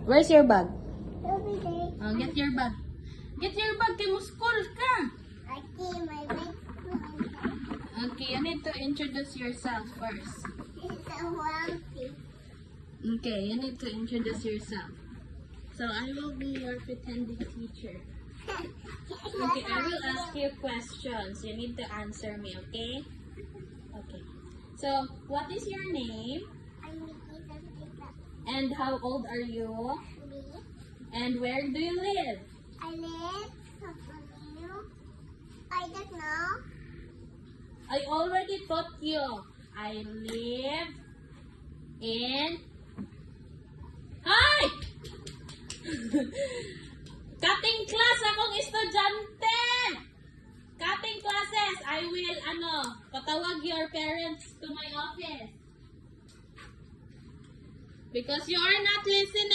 Where's your bag? Every day. Get your bag. Get your bag kay mo school ka. Okay, my big Okay, you need to introduce yourself first. is a wealthy. Okay, you need to introduce yourself. So I will be your pretending teacher. Okay, I will ask you questions. You need to answer me, okay? Okay. So, what is your name? I'm Nikita Nikita. And how old are you? Me. And where do you live? I live somewhere. I don't know. I already taught you. I live in... Hi! Cutting class akong estudyante! Cutting classes! I will, patawag your parents to my office. Because you are not listening.